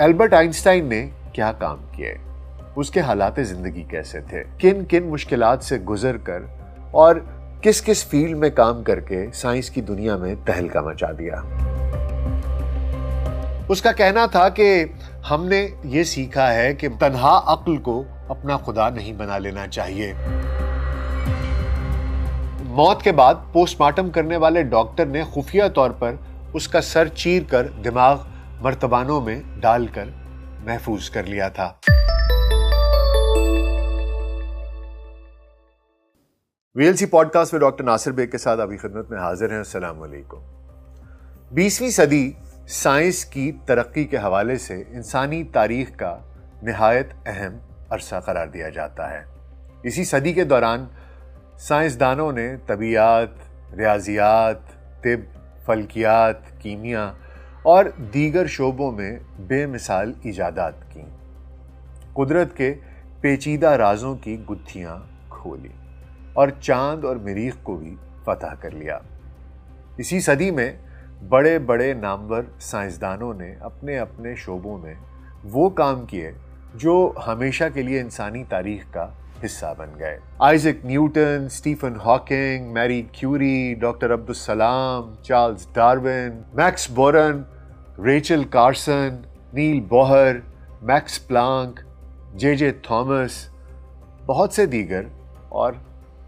Albert Einstein نے کیا کام کیے، اس کے حالات زندگی کیسے تھے، کن کن مشکلات سے گزر کر اور کس کس فیلڈ میں کام کر کے سائنس کی دنیا میں تہلکہ مچا دیا۔ اس کا کہنا تھا کہ ہم نے یہ سیکھا ہے کہ تنہا عقل کو اپنا خدا نہیں بنا لینا چاہیے۔ موت کے بعد پوسٹ مارٹم کرنے والے ڈاکٹر نے خفیہ طور پر اس کا سر چیر کر دماغ مرتبانوں میں ڈال کر محفوظ کر لیا تھا۔ ویلسی پوڈ کاسٹ میں ڈاکٹر ناصر بیگ کے ساتھ ابھی خدمت میں حاضر ہیں۔ السلام علیکم۔ 20ویں صدی سائنس کی ترقی کے حوالے سے انسانی تاریخ کا نہایت اہم عرصہ قرار دیا جاتا ہے۔ اسی صدی کے دوران سائنسدانوں نے طبیعیات، ریاضیات، طب، فلکیات، کیمیا اور دیگر شعبوں میں بے مثال ایجادات کیں، قدرت کے پیچیدہ رازوں کی گتھیاں کھولی اور چاند اور مریخ کو بھی فتح کر لیا۔ اسی صدی میں بڑے بڑے نامور سائنسدانوں نے اپنے اپنے شعبوں میں وہ کام کیے جو ہمیشہ کے لیے انسانی تاریخ کا حصہ بن گئے۔ Isaac Newton, Stephen Hawking, Marie Curie, doctor Abdus Salam, Charles Darwin, Max Born, Rachel Carson, Niels Bohr, Max Planck, J Thomson, بہت سے دیگر اور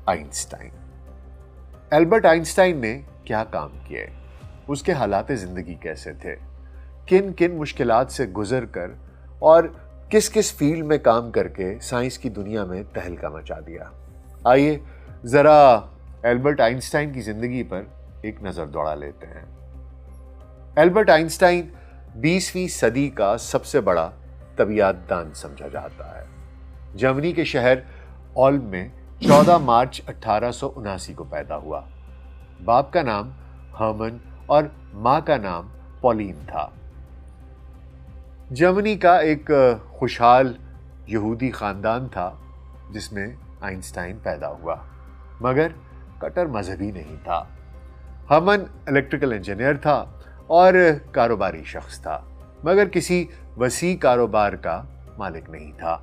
آئنسٹائن۔ البرٹ آئنسٹائن نے کیا کام کیے، اس کے حالات زندگی کیسے تھے، کن کن مشکلات سے گزر کر اور کس کس فیلڈ میں کام کر کے سائنس کی دنیا میں تہلکہ مچا دیا۔ آئیے ذرا البرٹ آئنسٹائن کی زندگی پر ایک نظر دوڑا لیتے ہیں۔ البرٹ آئنسٹائن 20ویں صدی کا سب سے بڑا طبیعیات دان سمجھا جاتا ہے۔ جرمنی کے شہر اولم میں 14 مارچ 1879 کو پیدا ہوا۔ باپ کا نام ہرمن اور ماں کا نام پولین تھا۔ جرمنی کا ایک خوشحال یہودی خاندان تھا جس میں آئنسٹائن پیدا ہوا، مگر کٹر مذہبی نہیں تھا۔ ہرمن الیکٹریکل انجینئر تھا اور کاروباری شخص تھا، مگر کسی وسیع کاروبار کا مالک نہیں تھا۔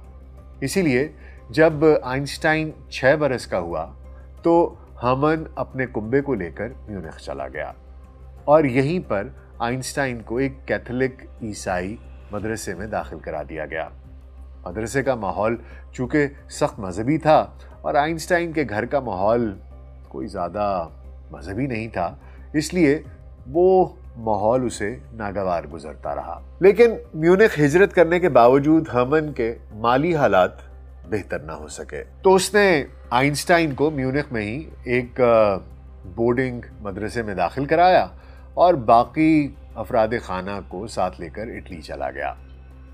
اسی لیے جب آئنسٹائن 6 برس کا ہوا تو ہرمن اپنے کنبے کو لے کر میونخ چلا گیا اور یہیں پر آئنسٹائن کو ایک کیتھولک عیسائی مدرسے میں داخل کرا دیا گیا۔ مدرسے کا ماحول چونکہ سخت مذہبی تھا اور آئنسٹائن کے گھر کا ماحول کوئی زیادہ مذہبی نہیں تھا، اس لیے وہ ماحول اسے ناگوار گزرتا رہا۔ لیکن میونخ ہجرت کرنے کے باوجود ہرمن کے مالی حالات بہتر نہ ہو سکے، تو اس نے آئنسٹائن کو میونخ میں ہی ایک بورڈنگ مدرسے میں داخل کرایا اور باقی افراد خانہ کو ساتھ لے کر اٹلی چلا گیا۔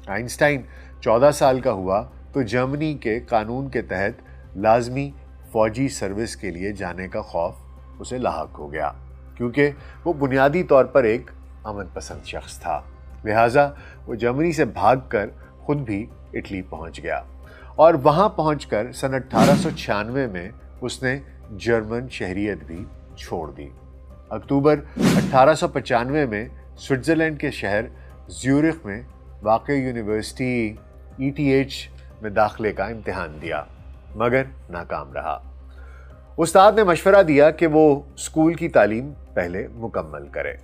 آئنسٹائن 14 سال کا ہوا تو جرمنی کے قانون کے تحت لازمی فوجی سروس کے لیے جانے کا خوف اسے لاحق ہو گیا، کیونکہ وہ بنیادی طور پر ایک امن پسند شخص تھا۔ لہٰذا وہ جرمنی سے بھاگ کر خود بھی اٹلی پہنچ گیا اور وہاں پہنچ کر سن 1896 میں اس نے جرمن شہریت بھی چھوڑ دی۔ اکتوبر 1895 میں سوئٹزرلینڈ کے شہر زیورخ میں واقع یونیورسٹی ETH میں داخلے کا امتحان دیا، مگر ناکام رہا۔ استاد نے مشورہ دیا کہ وہ اسکول کی تعلیم پہلے مکمل کرے،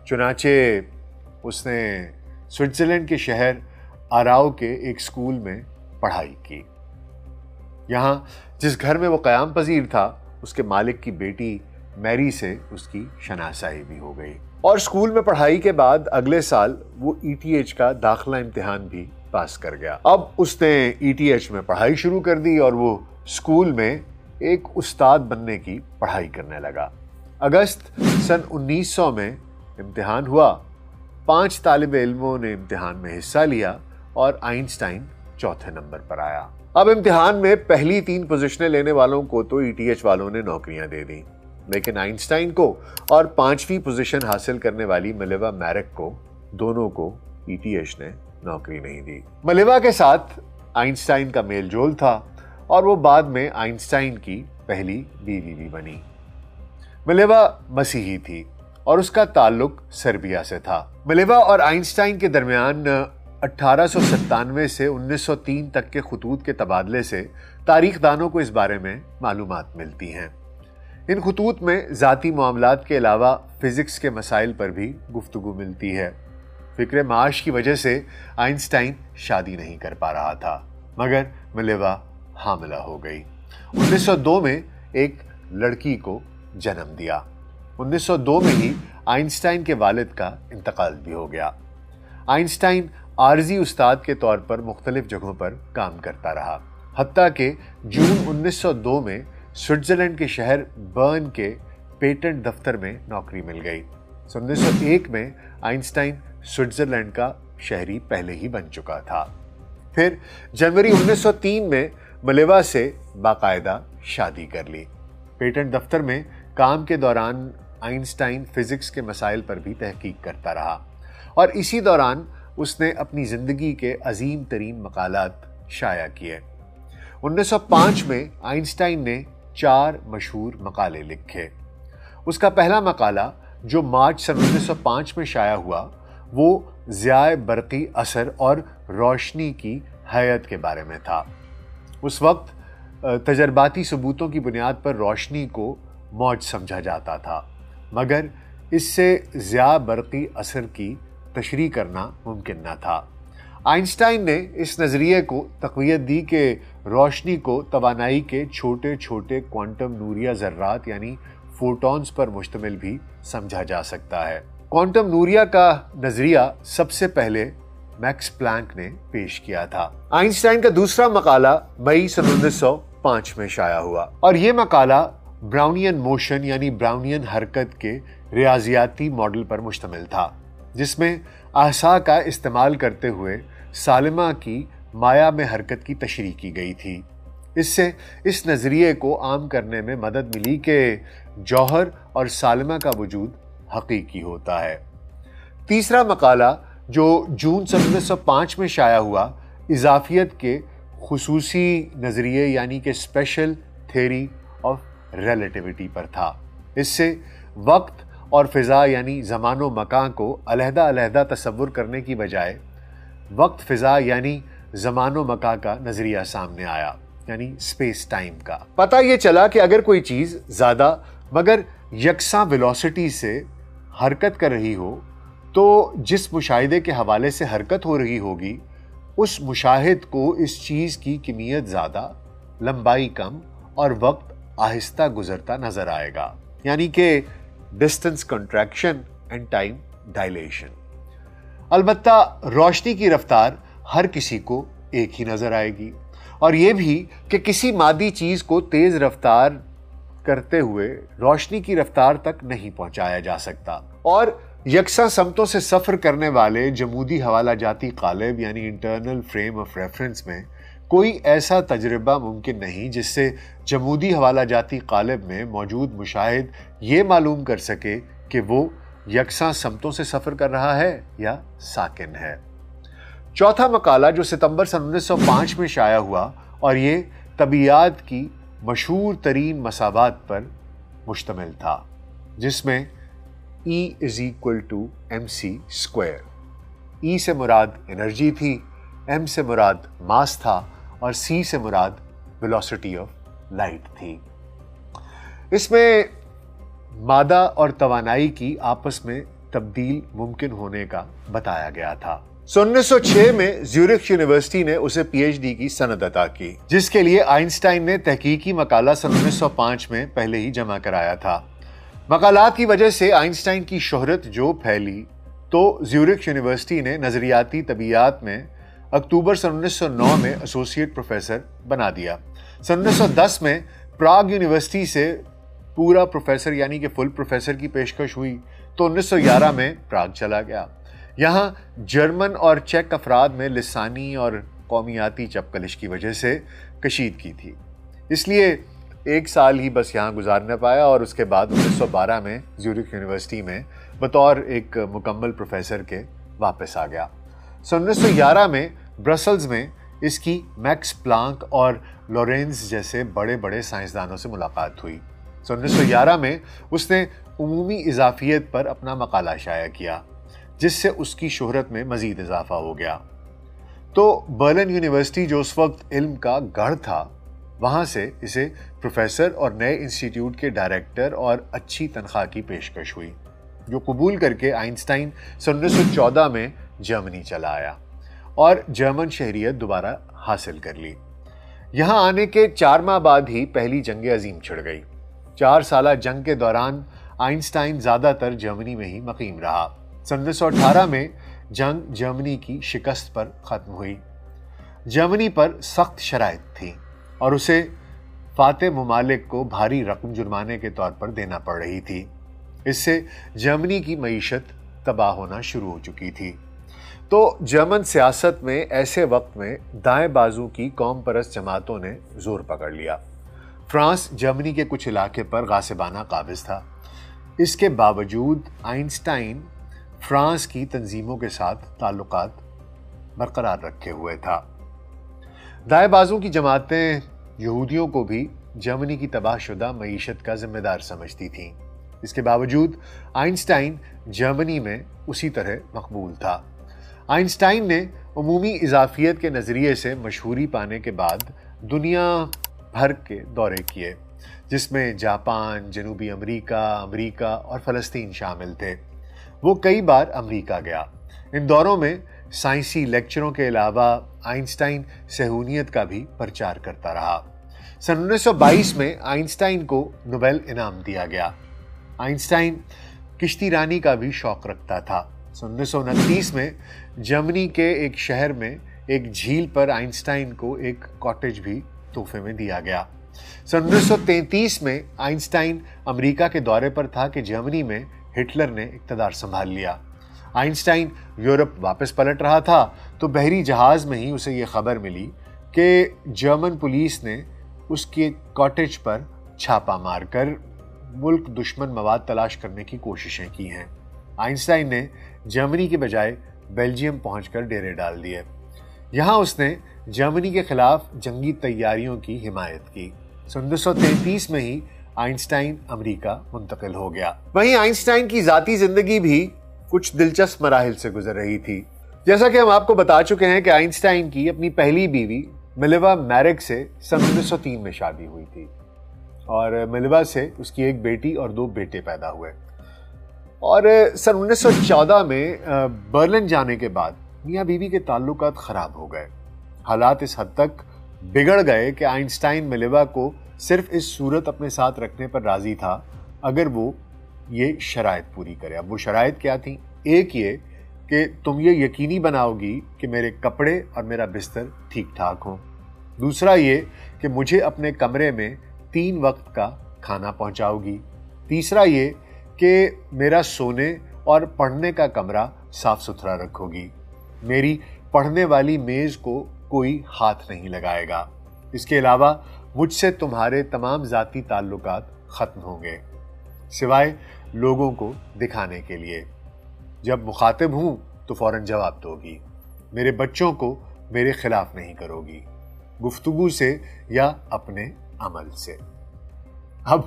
چنانچہ اس نے سوئٹزرلینڈ کے شہر آراؤ کے ایک اسکول میں پڑھائی کی۔ یہاں جس گھر میں وہ قیام پذیر تھا، اس کے مالک کی بیٹی میری سے اس کی شناسائی بھی ہو گئی، اور اسکول میں پڑھائی کے بعد اگلے سال وہ ETH کا داخلہ امتحان بھی پاس کر گیا۔ اب اس نے ETH میں پڑھائی شروع کر دی اور وہ اسکول میں ایک استاد بننے کی پڑھائی کرنے لگا۔ اگست سن 1900 میں امتحان ہوا۔ 5 طالب علموں نے امتحان میں حصہ لیا اور آئنسٹائن چوتھے نمبر پر آیا۔ اب امتحان میں پہلی 3 پوزیشنیں لینے والوں کو تو ETH والوں نے نوکریاں دے دیں، لیکن آئنسٹائن کو اور 5ویں پوزیشن حاصل کرنے والی ملیوا میرک کو، دونوں کو ETH نے نوکری نہیں دی۔ ملیوا کے ساتھ آئنسٹائن کا میل جول تھا اور وہ بعد میں آئنسٹائن کی پہلی بیوی بھی بنی۔ ملیوا مسیحی تھی اور اس کا تعلق سربیا سے تھا۔ ملیوا اور آئنسٹائن کے درمیان 1897 سے 1903 تک کے خطوط کے تبادلے سے تاریخ دانوں کو اس بارے میں معلومات ملتی ہیں۔ ان خطوط میں ذاتی معاملات کے علاوہ فزکس کے مسائل پر بھی گفتگو ملتی ہے۔ فکر معاش کی وجہ سے آئنسٹائن شادی نہیں کر پا رہا تھا، مگر ملیوا حاملہ ہو گئی۔ 1902 میں ایک لڑکی کو جنم دیا۔ 1902 میں ہی آئنسٹائن کے والد کا انتقال بھی ہو گیا۔ آئنسٹائن عارضی استاد کے طور پر مختلف جگہوں پر کام کرتا رہا، حتیٰ کہ جون 1902 میں سوئٹزرلینڈ کے شہر برن کے پیٹنٹ دفتر میں نوکری مل گئی۔ 1901 میں آئنسٹائن سوئٹزرلینڈ کا شہری پہلے ہی بن چکا تھا۔ پھر جنوری 1903 میں ملیوا سے باقاعدہ شادی کر لی۔ پیٹنٹ دفتر میں کام کے دوران آئنسٹائن فزکس کے مسائل پر بھی تحقیق کرتا رہا، اور اسی دوران اس نے اپنی زندگی کے عظیم ترین مقالات شائع کیے۔ 1905 میں آئنسٹائن نے 4 مشہور مقالے لکھے۔ اس کا پہلا مقالہ جو مارچ سن 1905 میں شائع ہوا وہ ضیاء برقی اثر اور روشنی کی حیت کے بارے میں تھا۔ اس وقت تجرباتی ثبوتوں کی بنیاد پر روشنی کو موج سمجھا جاتا تھا، مگر اس سے ضیاء برقی اثر کی تشریح کرنا ممکن نہ تھا۔ آئنسٹائن نے اس نظریے کو تقویت دی کہ روشنی کو توانائی کے چھوٹے چھوٹے کوانٹم نوریہ ذرات یعنی فوٹونز پر مشتمل بھی سمجھا جا سکتا ہے۔ کوانٹم نوریہ کا نظریہ سب سے پہلے میکس پلانک نے پیش کیا تھا۔ آئنسٹائن کا دوسرا مقالہ مئی سن 1905 میں شائع ہوا، اور یہ مقالہ براؤنین موشن یعنی براؤنین حرکت کے ریاضیاتی ماڈل پر مشتمل تھا، جس میں احصاء کا استعمال کرتے ہوئے سالمہ کی مایع میں حرکت کی تشریح کی گئی تھی۔ اس سے اس نظریے کو عام کرنے میں مدد ملی کہ جوہر اور سالمہ کا وجود حقیقی ہوتا ہے۔ تیسرا مقالہ جو جون سن 1905 میں شائع ہوا اضافیت کے خصوصی نظریے یعنی کہ اسپیشل تھیوری آف ریلیٹیوٹی پر تھا۔ اس سے وقت اور فضا یعنی زمان و مکان کو علیحدہ علیحدہ تصور کرنے کی بجائے وقت فضا یعنی زمان و مکان کا نظریہ سامنے آیا، یعنی اسپیس ٹائم کا۔ پتہ یہ چلا کہ اگر کوئی چیز زیادہ مگر یکساں ویلوسٹی سے حرکت کر رہی ہو تو جس مشاہدے کے حوالے سے حرکت ہو رہی ہوگی اس مشاہد کو اس چیز کی کمیت زیادہ، لمبائی کم اور وقت آہستہ گزرتا نظر آئے گا، یعنی کہ distance contraction and time dilation. البتہ روشنی کی رفتار ہر کسی کو ایک ہی نظر آئے گی، اور یہ بھی کہ کسی مادی چیز کو تیز رفتار کرتے ہوئے روشنی کی رفتار تک نہیں پہنچایا جا سکتا، اور یکساں سمتوں سے سفر کرنے والے جمودی حوالہ جاتی قالب یعنی انٹرنل فریم آف ریفرنس میں کوئی ایسا تجربہ ممکن نہیں جس سے جمودی حوالہ جاتی قالب میں موجود مشاہد یہ معلوم کر سکے کہ وہ یکساں سمتوں سے سفر کر رہا ہے یا ساکن ہے۔ چوتھا مقالہ جو ستمبر سن 1905 میں شائع ہوا اور یہ طبیعیات کی مشہور ترین مساوات پر مشتمل تھا، جس میں E = mc²۔ E سے مراد انرجی تھی، M سے مراد ماس تھا، اور C سے مراد ویلوسٹی آف لائٹ تھی۔ اس میں مادہ اور توانائی کی آپس میں تبدیل ممکن ہونے کا بتایا گیا تھا۔ 1906 میں زیورخ یونیورسٹی نے اسے پی ایچ ڈی کی سند عطا کی، جس کے لیے آئنسٹائن نے تحقیقی مقالہ سن 1905 میں پہلے ہی جمع کرایا تھا۔ مقالات کی وجہ سے آئنسٹائن کی شہرت جو پھیلی تو زیورخ یونیورسٹی نے نظریاتی طبیعیات میں اکتوبر سن 1909 میں ایسوسیٹ پروفیسر بنا دیا۔ سن 1910 میں پراگ یونیورسٹی سے پورا پروفیسر یعنی کہ فل پروفیسر کی پیشکش ہوئی تو 1911 میں پراگ چلا گیا۔ یہاں جرمن اور چیک افراد میں لسانی اور قومیاتی چپکلش کی وجہ سے کشیدگی تھی، اس لیے 1 سال ہی بس یہاں گزار نہ پایا، اور اس کے بعد 1912 میں زیورخ یونیورسٹی میں بطور ایک مکمل پروفیسر کے واپس آ گیا۔ سن 1911 میں برسلز میں اس کی میکس پلانک اور لورینز جیسے بڑے بڑے سائنسدانوں سے ملاقات ہوئی۔ سن 1911 میں اس نے عمومی اضافیت پر اپنا مقالہ شائع کیا، جس سے اس کی شہرت میں مزید اضافہ ہو گیا۔ تو برلن یونیورسٹی جو اس وقت علم کا گڑھ تھا، وہاں سے اسے پروفیسر اور نئے انسٹیٹیوٹ کے ڈائریکٹر اور اچھی تنخواہ کی پیشکش ہوئی، جو قبول کر کے آئنسٹائن 1914 میں جرمنی چلا آیا اور جرمن شہریت دوبارہ حاصل کر لی۔ یہاں آنے کے 4 ماہ بعد ہی پہلی جنگ عظیم چھڑ گئی۔ 4 سالہ جنگ کے دوران آئنسٹائن زیادہ تر جرمنی میں ہی مقیم رہا۔ 1918 میں جنگ جرمنی کی شکست پر ختم ہوئی۔ جرمنی پر سخت شرائط تھی اور اسے فاتح ممالک کو بھاری رقم جرمانے کے طور پر دینا پڑ رہی تھی۔ اس سے جرمنی کی معیشت تباہ ہونا شروع ہو چکی تھی۔ تو جرمن سیاست میں ایسے وقت میں دائیں بازو کی قوم پرست جماعتوں نے زور پکڑ لیا۔ فرانس جرمنی کے کچھ علاقے پر غاصبانہ قابض تھا۔ اس کے باوجود آئنسٹائن فرانس کی تنظیموں کے ساتھ تعلقات برقرار رکھے ہوئے تھا۔ دائیں بازو کی جماعتیں یہودیوں کو بھی جرمنی کی تباہ شدہ معیشت کا ذمہ دار سمجھتی تھیں۔ اس کے باوجود آئنسٹائن جرمنی میں اسی طرح مقبول تھا۔ آئنسٹائن نے عمومی اضافیت کے نظریے سے مشہوری پانے کے بعد دنیا بھر کے دورے کیے، جس میں جاپان، جنوبی امریکہ اور فلسطین شامل تھے۔ وہ کئی بار امریکہ گیا۔ ان دوروں میں سائنسی لیکچروں کے علاوہ آئنسٹائن صہیونیت کا بھی پرچار کرتا رہا۔ سن 1922 میں آئنسٹائن کو نوبل انعام دیا گیا۔ آئنسٹائن کشتی رانی کا بھی شوق رکھتا تھا۔ سن 1929 میں جرمنی کے ایک شہر میں ایک جھیل پر آئنسٹائن کو ایک کاٹیج بھی تحفے میں دیا گیا۔ سن 1933 میں آئنسٹائن امریکہ کے دورے پر تھا کہ جرمنی میں ہٹلر نے اقتدار سنبھال لیا۔ آئنسٹائن یورپ واپس پلٹ رہا تھا تو بحری جہاز میں ہی اسے یہ خبر ملی کہ جرمن پولیس نے اس کے کاٹیج پر چھاپا مار کر ملک دشمن مواد تلاش کرنے کی کوششیں کی ہیں۔ آئنسٹائن نے جرمنی کے بجائے بیلجیم پہنچ کر ڈیرے ڈال دیے۔ یہاں اس نے جرمنی کے خلاف جنگی تیاریوں کی حمایت کی۔ 1933 میں ہی آئنسٹائن امریکہ منتقل ہو گیا۔ وہیں آئنسٹائن کی ذاتی زندگی بھی کچھ دلچسپ مراحل سے گزر رہی تھی۔ جیسا کہ ہم آپ کو بتا چکے ہیں کہ آئنسٹائن کی اپنی پہلی بیوی ملیوا میرک سے سن 1903 میں شادی ہوئی تھی اور ملیوا سے اس کی ایک بیٹی اور 2 بیٹے پیدا ہوئے۔ اور سن 1914 میں برلن جانے کے بعد میاں بیوی کے تعلقات خراب ہو گئے۔ حالات اس حد تک بگڑ گئے کہ آئنسٹائن ملیوا کو صرف اس صورت اپنے ساتھ رکھنے پر راضی تھا اگر وہ یہ شرائط پوری کرے۔ اب وہ شرائط کیا تھیں؟ ایک یہ کہ تم یہ یقینی بناؤ گی کہ میرے کپڑے اور میرا بستر ٹھیک ٹھاک ہوں۔ دوسرا یہ کہ مجھے اپنے کمرے میں 3 وقت کا کھانا پہنچاؤ گی۔ تیسرا یہ کہ میرا سونے اور پڑھنے کا کمرہ صاف ستھرا رکھو گی۔ میری پڑھنے والی میز کو کوئی ہاتھ نہیں لگائے گا۔ اس کے علاوہ مجھ سے تمہارے تمام ذاتی تعلقات ختم ہوں گے، سوائے لوگوں کو دکھانے کے لیے۔ جب مخاطب ہوں تو فوراً جواب دو گی۔ میرے بچوں کو میرے خلاف نہیں کرو گی، گفتگو سے یا اپنے عمل سے۔ اب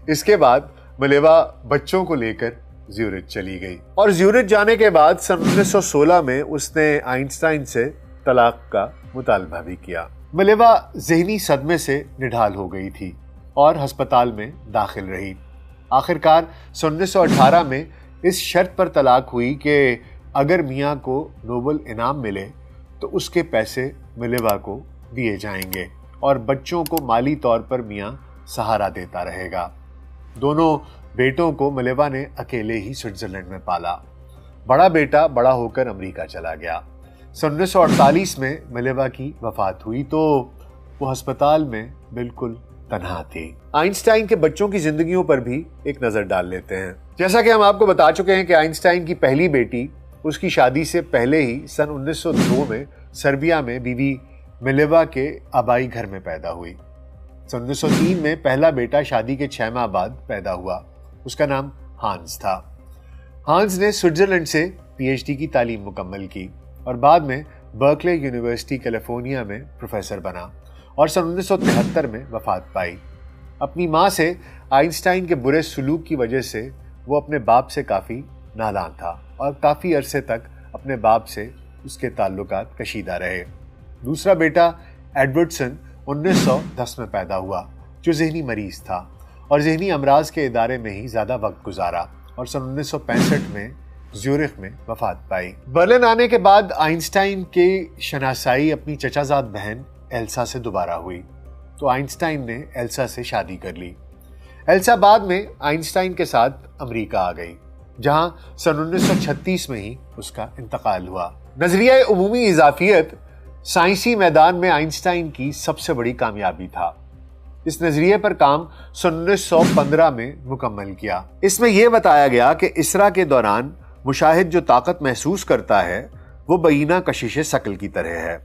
اس کے بعد ملیوا بچوں کو لے کر زیورچ چلی گئی اور زیورچ جانے کے بعد سن 1916 میں اس نے آئنسٹائن سے طلاق کا مطالبہ بھی کیا۔ ملیوا ذہنی صدمے سے نڈھال ہو گئی تھی اور ہسپتال میں داخل رہی۔ آخرکار سن 1918 میں اس شرط پر طلاق ہوئی کہ اگر میاں کو نوبل انعام ملے تو اس کے پیسے ملیوا کو دیے جائیں گے اور بچوں کو مالی طور پر میاں سہارا دیتا رہے گا۔ دونوں بیٹوں کو ملیوا نے اکیلے ہی سوئٹزرلینڈ میں پالا۔ بڑا بیٹا بڑا ہو کر امریکہ چلا گیا۔ سن 1948 میں ملیوا کی وفات ہوئی تو وہ ہسپتال میں بالکل تنہا تھی۔ آئنسٹائن کے بچوں کی زندگیوں پر بھی ایک نظر ڈال لیتے ہیں۔ جیسا کہ ہم آپ کو بتا چکے ہیں کہ آئنسٹائن کی پہلی بیٹی اس کی شادی سے پہلے ہی سن 1902 میں سربیا میں بیوی ملیوا کے آبائی گھر میں پیدا ہوئی۔ سن 1903 میں پہلا بیٹا شادی کے 6 ماہ بعد پیدا ہوا۔ اس کا نام ہانس تھا۔ ہانس نے سوئٹزرلینڈ سے پی ایچ ڈی کی تعلیم مکمل کی اور بعد میں برکلے یونیورسٹی کیلیفورنیا میں پروفیسر بنا اور سن 1973 میں وفات پائی۔ اپنی ماں سے آئنسٹائن کے برے سلوک کی وجہ سے وہ اپنے باپ سے کافی نالان تھا اور کافی عرصے تک اپنے باپ سے اس کے تعلقات کشیدہ رہے۔ دوسرا بیٹا ایڈورڈسن 1910 میں پیدا ہوا، جو ذہنی مریض تھا اور ذہنی امراض کے ادارے میں ہی زیادہ وقت گزارا اور سن 1965 میں زیورخ میں وفات پائی۔ برلن آنے کے بعد آئنسٹائن کی شناسائی اپنی چچا زاد بہن ایلسا سے دوبارہ ہوئی، تو آئنسٹائن نے ایلسا سے شادی کر لی۔ ایلسا بعد میں آئنسٹائن کے ساتھ امریکہ آ گئی، جہاں سن 1936 میں ہی اس کا انتقال ہوا۔ نظریہ عمومی اضافیت سائنسی میدان میں آئنسٹائن کی سب سے بڑی کامیابی تھا۔ اس نظریے پر کام سن 1915 میں مکمل کیا۔ اس میں یہ بتایا گیا کہ اسرا کے دوران مشاہد جو طاقت محسوس کرتا ہے وہ بینہ کشش ثقل کی طرح ہے۔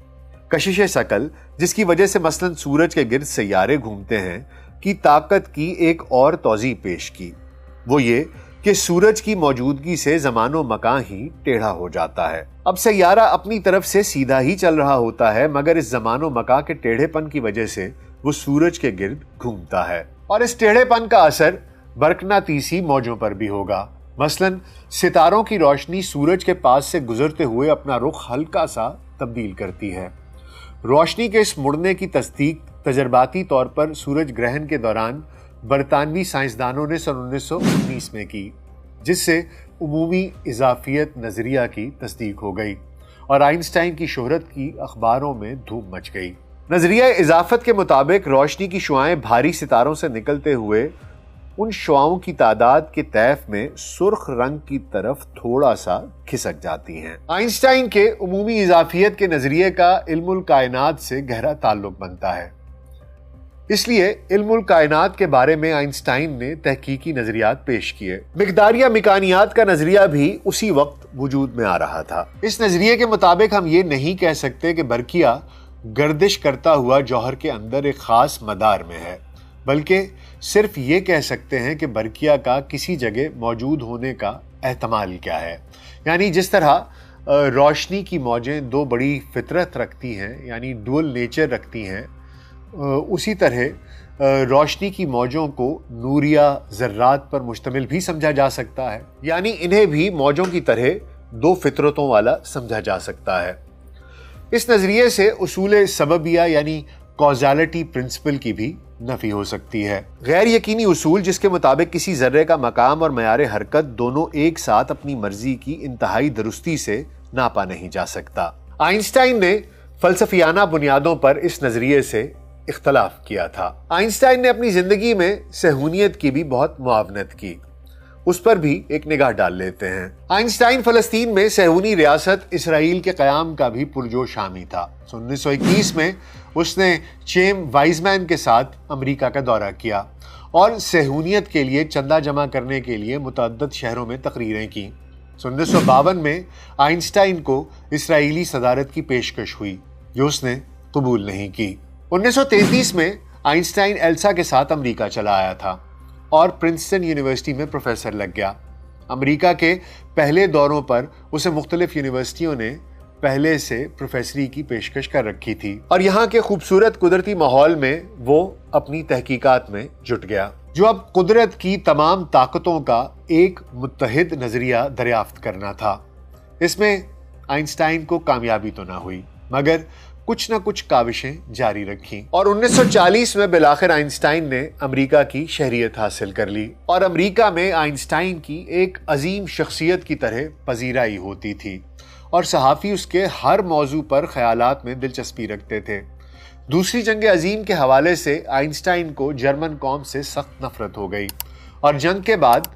کشش ثقل، جس کی وجہ سے مثلاً سورج کے گرد سیارے گھومتے ہیں، کی طاقت کی ایک اور توضیح پیش کی، وہ یہ کہ سورج کی موجودگی سے زمان و مکان ہی ٹیڑھا ہو جاتا ہے۔ اب سیارہ اپنی طرف سے سیدھا ہی چل رہا ہوتا ہے، مگر اس زمان و مکان کے ٹیڑھے پن کی وجہ سے وہ سورج کے گرد گھومتا ہے، اور اس ٹیڑھے پن کا اثر برقناطیسی موجوں پر بھی ہوگا۔ مثلاً ستاروں کی روشنی سورج کے پاس سے گزرتے ہوئے اپنا رخ ہلکا سا تبدیل کرتی ہے۔ روشنی کے اس مڑنے کی تصدیق تجرباتی طور پر سورج گرہن کے دوران برطانوی سائنسدانوں نے سن 1919 میں کی، جس سے عمومی اضافیت نظریہ کی تصدیق ہو گئی اور آئنسٹائن کی شہرت کی اخباروں میں دھوم مچ گئی۔ نظریہ اضافت کے مطابق روشنی کی شعاعیں بھاری ستاروں سے نکلتے ہوئے ان شعاؤں کی تعداد کے طیف میں سرخ رنگ کی طرف تھوڑا سا کھسک جاتی ہیں۔ آئنسٹائن کے عمومی اضافیت کے نظریے کا علم الکائنات سے گہرا تعلق بنتا ہے، اس لیے علم الکائنات کے بارے میں آئنسٹائن نے تحقیقی نظریات پیش کیے۔ مقداریہ مکانیات کا نظریہ بھی اسی وقت وجود میں آ رہا تھا۔ اس نظریے کے مطابق ہم یہ نہیں کہہ سکتے کہ برقیہ گردش کرتا ہوا جوہر کے اندر ایک خاص مدار میں ہے، بلکہ صرف یہ کہہ سکتے ہیں کہ برقیہ کا کسی جگہ موجود ہونے کا احتمال کیا ہے۔ یعنی جس طرح روشنی کی موجیں دو بڑی فطرت رکھتی ہیں، یعنی ڈوئل نیچر رکھتی ہیں، اسی طرح روشنی کی موجوں کو نوریہ ذرات پر مشتمل بھی سمجھا جا سکتا ہے، یعنی انہیں بھی موجوں کی طرح دو فطرتوں والا سمجھا جا سکتا ہے۔ اس نظریے سے اصول سببیہ یعنی کازالٹی پرنسپل کی بھی نفی ہو سکتی ہے۔ غیر یقینی اصول جس کے مطابق کسی ذرے کا مقام اور معیار حرکت دونوں ایک ساتھ اپنی مرضی کی انتہائی درستی سے ناپا نہیں جا سکتا۔ آئنسٹائن نے فلسفیانہ بنیادوں پر اس نظریے سے اختلاف کیا تھا۔ آئنسٹائن نے اپنی زندگی میں صہیونیت کی بھی بہت معاونت کی، اس پر بھی ایک نگاہ ڈال لیتے ہیں۔ آئنسٹائن فلسطین میں صہیونی ریاست اسرائیل کے قیام کا بھی پرجوش حامی تھا۔ 1921 میں اس نے چیم وائزمین کے ساتھ امریکہ کا دورہ کیا اور صہیونیت کے لیے چندہ جمع کرنے کے لیے متعدد شہروں میں تقریریں کی۔ 1952 میں آئنسٹائن کو اسرائیلی صدارت کی پیشکش ہوئی، جو اس نے قبول نہیں کی۔ 1933 میں آئنسٹائن ایلسا کے ساتھ امریکہ چلا آیا تھا اور پرنسٹن یونیورسٹی میں پروفیسر لگ گیا۔ امریکہ کے پہلے دوروں پر اسے مختلف یونیورسٹیوں نے پہلے سے پروفیسری کی پیشکش کر رکھی تھی اور یہاں کے خوبصورت قدرتی ماحول میں وہ اپنی تحقیقات میں جٹ گیا، جو اب قدرت کی تمام طاقتوں کا ایک متحد نظریہ دریافت کرنا تھا۔ اس میں آئنسٹائن کو کامیابی تو نہ ہوئی، مگر کچھ نہ کچھ کاوشیں جاری رکھیں اور 1940 میں بالآخر آئنسٹائن نے امریکہ کی شہریت حاصل کر لی اور امریکہ میں آئنسٹائن کی ایک عظیم شخصیت کی طرح پذیرائی ہوتی تھی اور صحافی اس کے ہر موضوع پر خیالات میں دلچسپی رکھتے تھے۔ دوسری جنگ عظیم کے حوالے سے آئنسٹائن کو جرمن قوم سے سخت نفرت ہو گئی اور جنگ کے بعد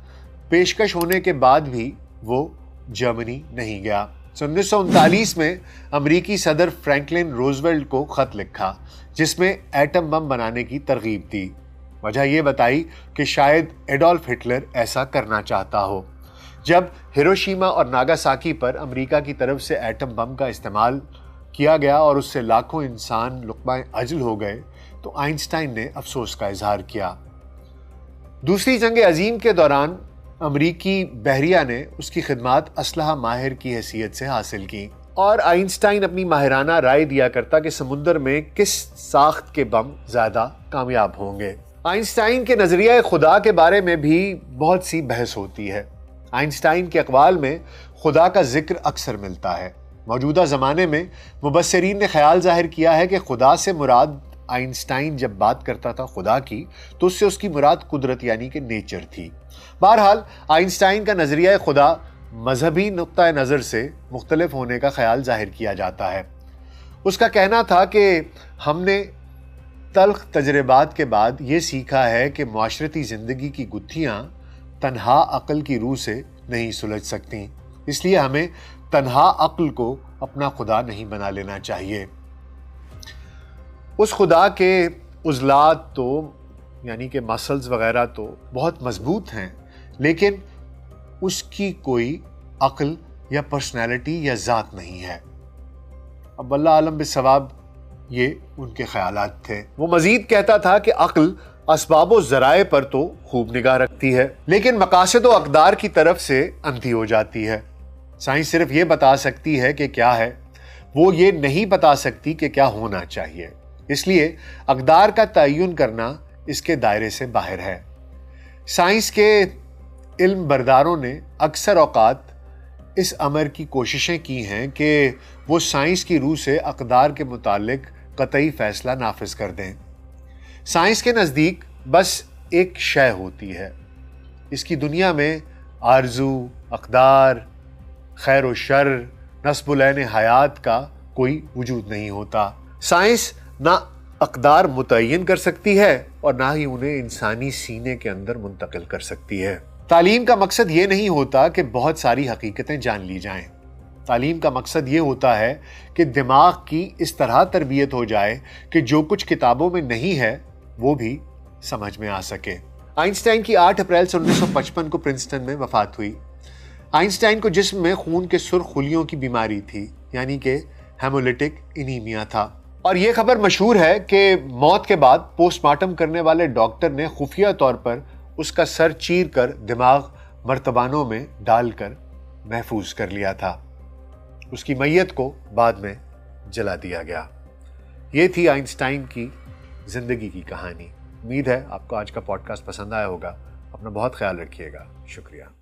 پیشکش ہونے کے بعد بھی وہ جرمنی نہیں گیا۔ 1939 میں امریکی صدر فرینکلن روزویلٹ کو خط لکھا جس میں ایٹم بم بنانے کی ترغیب دی۔ وجہ یہ بتائی کہ شاید ایڈولف ہٹلر ایسا کرنا چاہتا ہو۔ جب ہیروشیما اور ناگاساکی پر امریکہ کی طرف سے ایٹم بم کا استعمال کیا گیا اور اس سے لاکھوں انسان لقمہ اجل ہو گئے تو آئنسٹائن نے افسوس کا اظہار کیا۔ دوسری جنگ عظیم کے دوران امریکی بحریہ نے اس کی خدمات اسلحہ ماہر کی حیثیت سے حاصل کی اور آئنسٹائن اپنی ماہرانہ رائے دیا کرتا کہ سمندر میں کس ساخت کے بم زیادہ کامیاب ہوں گے۔ آئنسٹائن کے نظریہ خدا کے بارے میں بھی بہت سی بحث ہوتی ہے۔ آئنسٹائن کے اقوال میں خدا کا ذکر اکثر ملتا ہے۔ موجودہ زمانے میں مبصرین نے خیال ظاہر کیا ہے کہ خدا سے مراد، آئنسٹائن جب بات کرتا تھا خدا کی تو اس سے اس کی مراد قدرت یعنی کہ نیچر تھی۔ بہرحال آئنسٹائن کا نظریہ خدا مذہبی نقطہ نظر سے مختلف ہونے کا خیال ظاہر کیا جاتا ہے۔ اس کا کہنا تھا کہ ہم نے تلخ تجربات کے بعد یہ سیکھا ہے کہ معاشرتی زندگی کی گتھیاں تنہا عقل کی روح سے نہیں سلجھ سکتی، اس لیے ہمیں تنہا عقل کو اپنا خدا نہیں بنا لینا چاہیے۔ اس خدا کے عضلات تو یعنی کہ مسلز وغیرہ تو بہت مضبوط ہیں، لیکن اس کی کوئی عقل یا پرسنالٹی یا ذات نہیں ہے۔ اب اللہ عالم بالصواب یہ ان کے خیالات تھے۔ وہ مزید کہتا تھا کہ عقل اسباب و ذرائع پر تو خوب نگاہ رکھتی ہے، لیکن مقاصد و اقدار کی طرف سے اندھی ہو جاتی ہے۔ سائنس صرف یہ بتا سکتی ہے کہ کیا ہے، وہ یہ نہیں بتا سکتی کہ کیا ہونا چاہیے، اس لیے اقدار کا تعین کرنا اس کے دائرے سے باہر ہے۔ سائنس کے علم برداروں نے اکثر اوقات اس امر کی کوششیں کی ہیں کہ وہ سائنس کی روح سے اقدار کے متعلق قطعی فیصلہ نافذ کر دیں۔ سائنس کے نزدیک بس ایک شے ہوتی ہے، اس کی دنیا میں آرزو، اقدار، خیر و شر، نصب العین حیات کا کوئی وجود نہیں ہوتا۔ سائنس نہ اقدار متعین کر سکتی ہے اور نہ ہی انہیں انسانی سینے کے اندر منتقل کر سکتی ہے۔ تعلیم کا مقصد یہ نہیں ہوتا کہ بہت ساری حقیقتیں جان لی جائیں۔ تعلیم کا مقصد یہ ہوتا ہے کہ دماغ کی اس طرح تربیت ہو جائے کہ جو کچھ کتابوں میں نہیں ہے وہ بھی سمجھ میں آ سکے۔ آئنسٹائن کی 8 اپریل 1955 کو پرنسٹن میں وفات ہوئی۔ آئنسٹائن کو جسم میں خون کے سرخ خلیوں کی بیماری تھی، یعنی کہ ہیمولیٹک انیمیا تھا، اور یہ خبر مشہور ہے کہ موت کے بعد پوسٹ مارٹم کرنے والے ڈاکٹر نے خفیہ طور پر اس کا سر چیر کر دماغ مرتبانوں میں ڈال کر محفوظ کر لیا تھا۔ اس کی میت کو بعد میں جلا دیا گیا۔ یہ تھی آئنسٹائن کی زندگی کی کہانی۔ امید ہے آپ کو آج کا پوڈ کاسٹ پسند آیا ہوگا۔ اپنا بہت خیال رکھیے گا۔ شکریہ۔